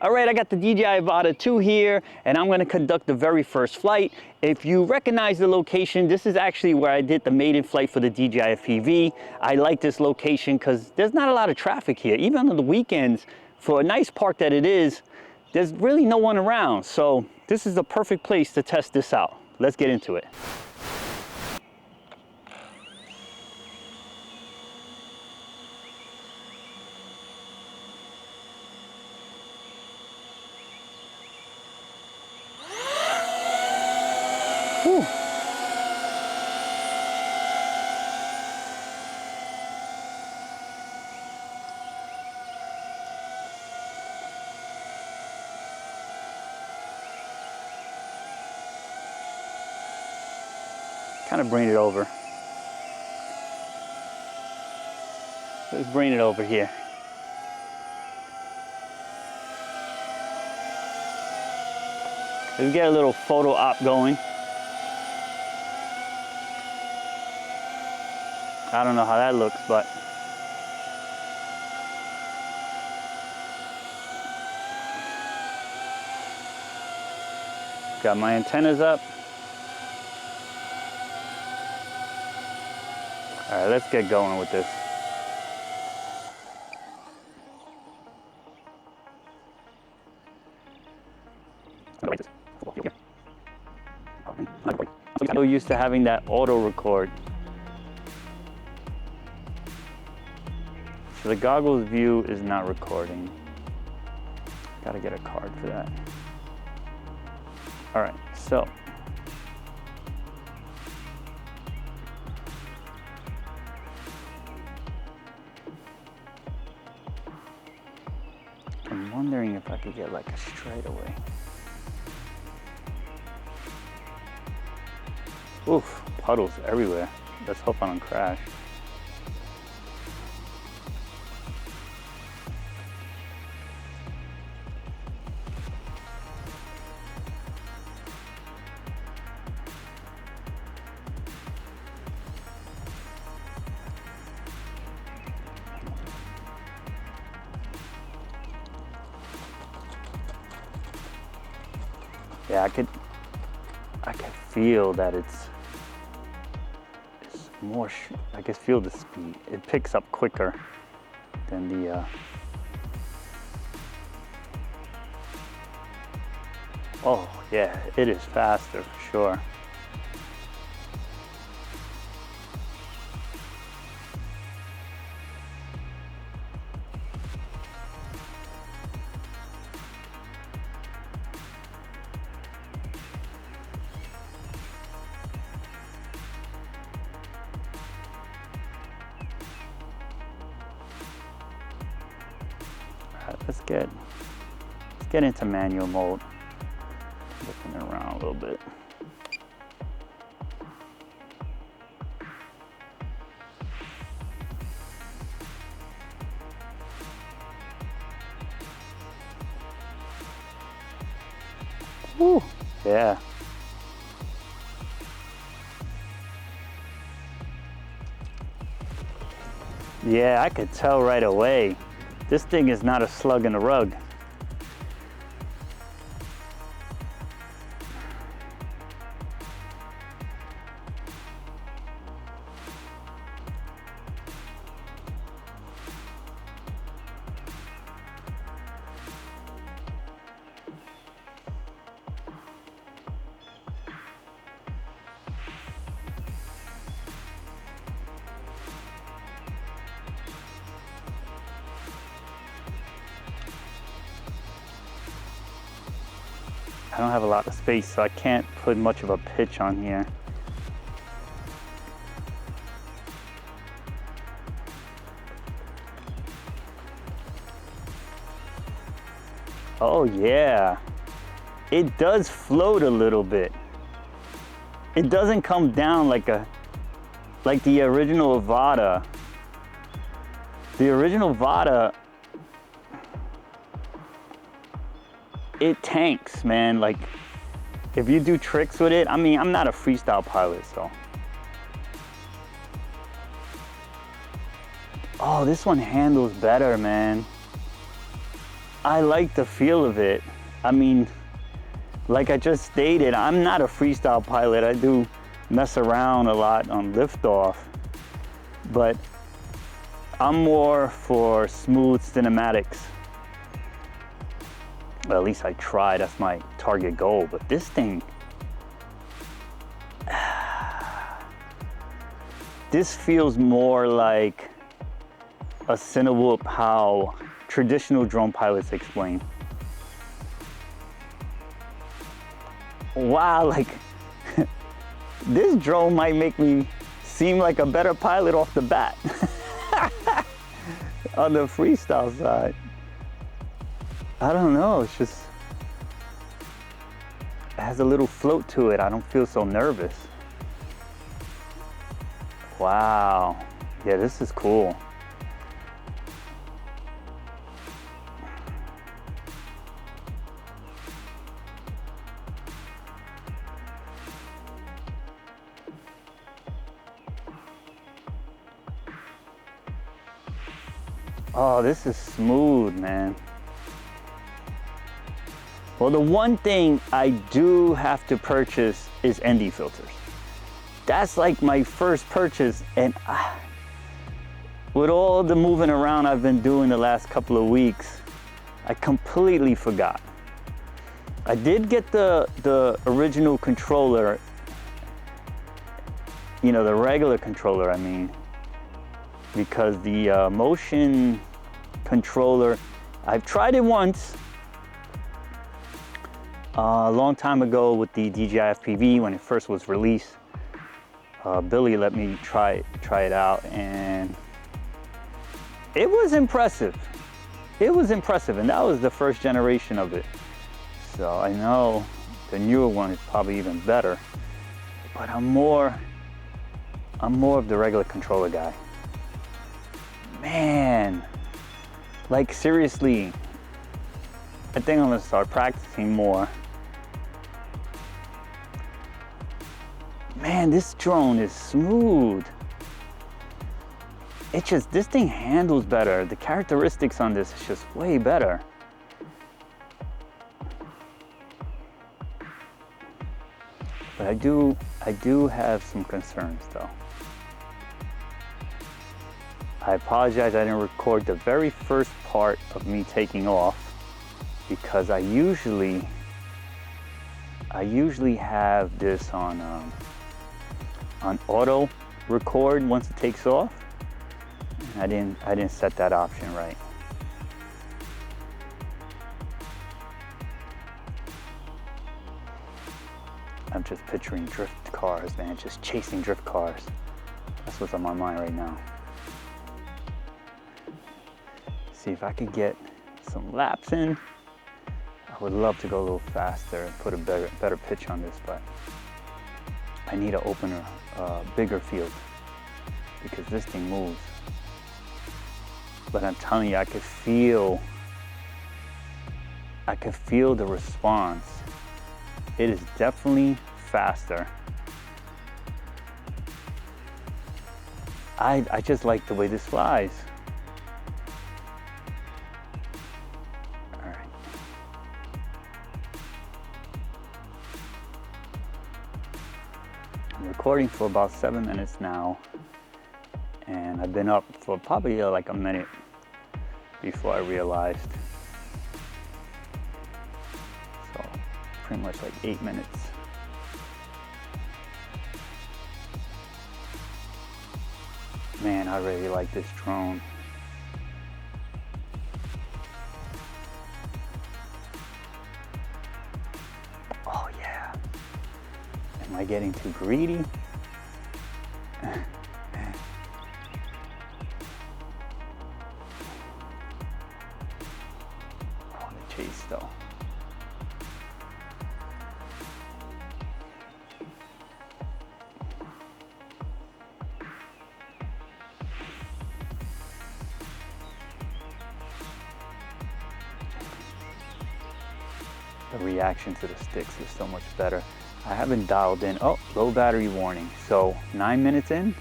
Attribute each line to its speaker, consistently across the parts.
Speaker 1: All right, I got the DJI Avata 2 here, and I'm going to conduct the very first flight. If you recognize the location, this is actually where I did the maiden flight for the DJI FPV. I like this location because there's not a lot of traffic here. Even on the weekends, for a nice park that it is, there's really no one around. So this is the perfect place to test this out. Let's get into it. Whew. Kind of bring it over. Let's bring it over here. Let's get a little photo op going. I don't know how that looks, but got my antennas up. All right, let's get going with this. I'm so used to having that auto record. So the goggles view is not recording. Gotta get a card for that. All right, so. I'm wondering if I could get like a straightaway. Oof, puddles everywhere. Let's hope I don't crash. Yeah, I could feel that it's more, I can feel the speed. It picks up quicker than the, oh yeah, it is faster for sure. Let's get into manual mode. Looking around a little bit. Woo, yeah. Yeah, I could tell right away. This thing is not a slug in the rug. I don't have a lot of space, so I can't put much of a pitch on here. Oh yeah, it does float a little bit. It doesn't come down like the original Avata. The original Avata, it tanks, man. Like, if you do tricks with it, I mean, I'm not a freestyle pilot, so. Oh, this one handles better, man. I like the feel of it. I mean, like I just stated, I'm not a freestyle pilot. I do mess around a lot on liftoff, but I'm more for smooth cinematics. Well, at least I try, that's my target goal. But this thing, this feels more like a Cinewhoop, how traditional drone pilots explain. Wow, like this drone might make me seem like a better pilot off the bat. On the freestyle side. I don't know, it's just, it has a little float to it. I don't feel so nervous. Wow, yeah, this is cool. Oh, this is smooth, man. Well, the one thing I do have to purchase is ND filters. That's like my first purchase, and with all the moving around I've been doing the last couple of weeks, I completely forgot. I did get the original controller, you know, the regular controller, I mean, because the motion controller, I've tried it once a long time ago with the DJI FPV when it first was released. Billy let me try it out, and it was impressive. It was impressive, and that was the first generation of it. So I know the newer one is probably even better, but I'm more of the regular controller guy. Man, like seriously, I think I'm gonna start practicing more. Man, this drone is smooth. It's just, this thing handles better. The characteristics on this is just way better. But I do have some concerns though. I apologize I didn't record the very first part of me taking off, because I usually have this on auto record once it takes off. And I didn't set that option right. I'm just picturing drift cars, man, just chasing drift cars. That's what's on my mind right now. See if I could get some laps in. I would love to go a little faster and put a better pitch on this, but I need to open a bigger field because this thing moves. But I'm telling you, I could feel the response. It is definitely faster. I just like the way this flies. All right. I'm recording for about 7 minutes now, and I've been up for probably like a minute before I realized. So pretty much like 8 minutes. Man, I really like this drone. Oh yeah. Am I getting too greedy? Chase though. The reaction to the sticks is so much better. I haven't dialed in. Oh, low battery warning. So 9 minutes in.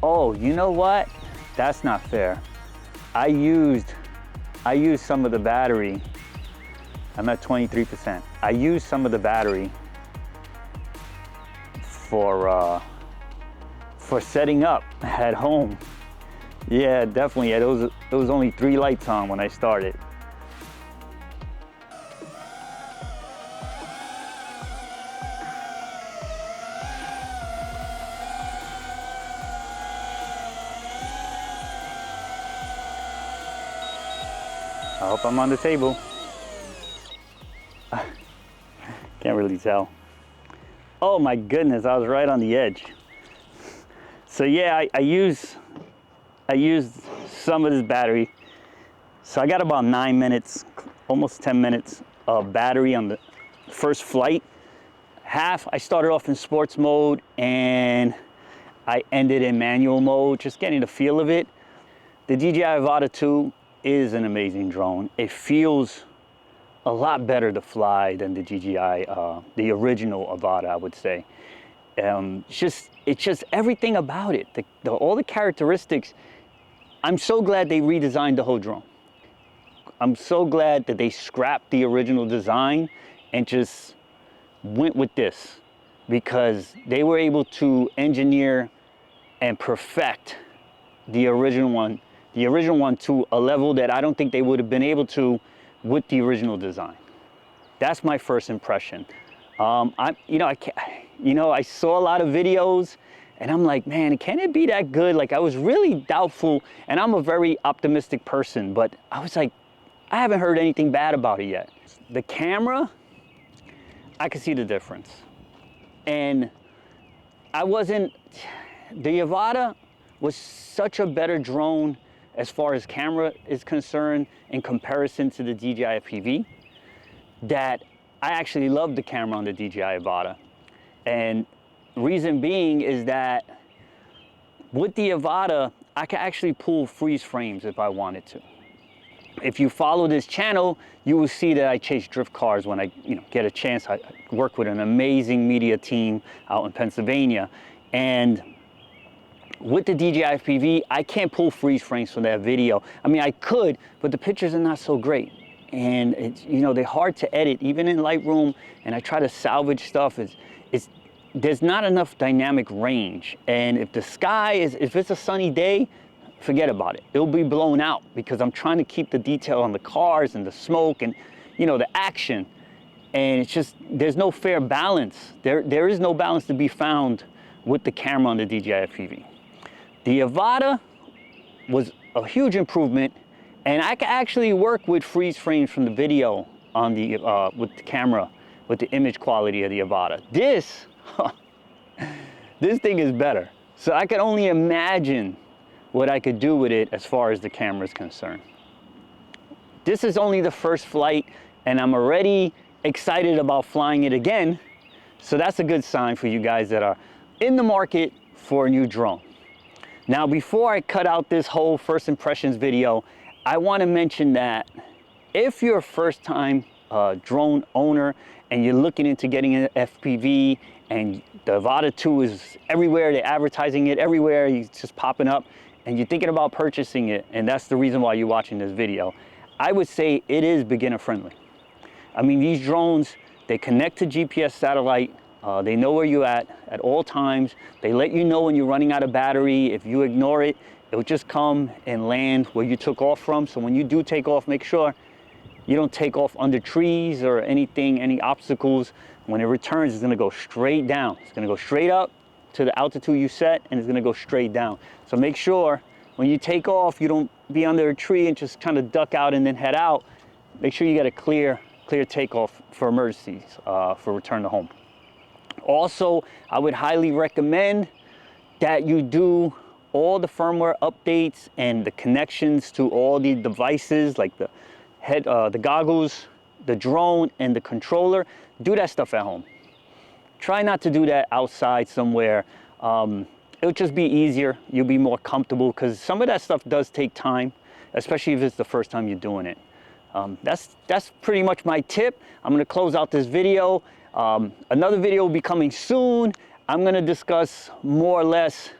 Speaker 1: Oh, you know what? That's not fair. I used I use some of the battery. I'm at 23%. I use some of the battery for setting up at home. Yeah, definitely. Yeah, there was only 3 lights on when I started. I hope I'm on the table. Can't really tell. Oh my goodness, I was right on the edge. So yeah, I used some of this battery. So I got about 9 minutes, almost 10 minutes of battery on the first flight. Half, I started off in sports mode and I ended in manual mode, just getting the feel of it. The DJI Avata 2 is an amazing drone. It feels a lot better to fly than the DJI, the original Avata, I would say. It's just everything about it, all the characteristics. I'm so glad they redesigned the whole drone. I'm so glad that they scrapped the original design and just went with this, because they were able to engineer and perfect the original one to a level that I don't think they would have been able to with the original design. That's my first impression. I saw a lot of videos and I'm like, man, can it be that good? Like, I was really doubtful, and I'm a very optimistic person, but I was like, I haven't heard anything bad about it yet. The camera, I could see the difference. And the Avata was such a better drone as far as camera is concerned in comparison to the DJI FPV, that I actually love the camera on the DJI Avata. And reason being is that with the Avata, I can actually pull freeze frames if I wanted to. If you follow this channel, you will see that I chase drift cars when I get a chance. I work with an amazing media team out in Pennsylvania. And with the DJI FPV, I can't pull freeze frames from that video. I mean, I could, but the pictures are not so great. And they're hard to edit, even in Lightroom, and I try to salvage stuff. There's not enough dynamic range. And if it's a sunny day, forget about it. It'll be blown out, because I'm trying to keep the detail on the cars and the smoke and the action. And it's just, there's no fair balance. There is no balance to be found with the camera on the DJI FPV. The Avata was a huge improvement, and I can actually work with freeze frames from the video on with the camera, with the image quality of the Avata. This thing is better. So I can only imagine what I could do with it as far as the camera is concerned. This is only the first flight, and I'm already excited about flying it again. So that's a good sign for you guys that are in the market for a new drone. Now, before I cut out this whole first impressions video, I want to mention that if you're a first-time drone owner and you're looking into getting an FPV, and the Avata 2 is everywhere, they're advertising it everywhere, it's just popping up, and you're thinking about purchasing it, and that's the reason why you're watching this video, I would say it is beginner friendly. I mean, these drones, they connect to GPS satellite. They know where you're at all times. They let you know when you're running out of battery. If you ignore it, it'll just come and land where you took off from. So when you do take off, make sure you don't take off under trees or anything, any obstacles. When it returns, it's gonna go straight down. It's gonna go straight up to the altitude you set, and it's gonna go straight down. So make sure when you take off, you don't be under a tree and just kind of duck out and then head out. Make sure you get a clear takeoff for emergencies, for return to home. Also, I would highly recommend that you do all the firmware updates and the connections to all the devices, like the goggles, the drone, and the controller. Do that stuff at home. Try not to do that outside somewhere. It'll just be easier. You'll be more comfortable, because some of that stuff does take time, especially if it's the first time you're doing it. That's pretty much my tip. I'm gonna close out this video. Another video will be coming soon. I'm gonna discuss more or less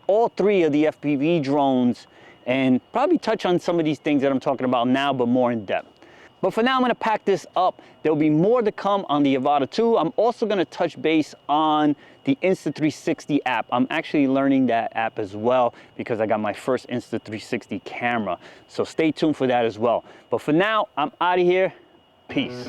Speaker 1: all 3 of the FPV drones and probably touch on some of these things that I'm talking about now, but more in depth. But for now, I'm gonna pack this up. There'll be more to come on the Avata 2. I'm also gonna touch base on the Insta360 app. I'm actually learning that app as well because I got my first Insta360 camera. So stay tuned for that as well. But for now, I'm out of here. Peace.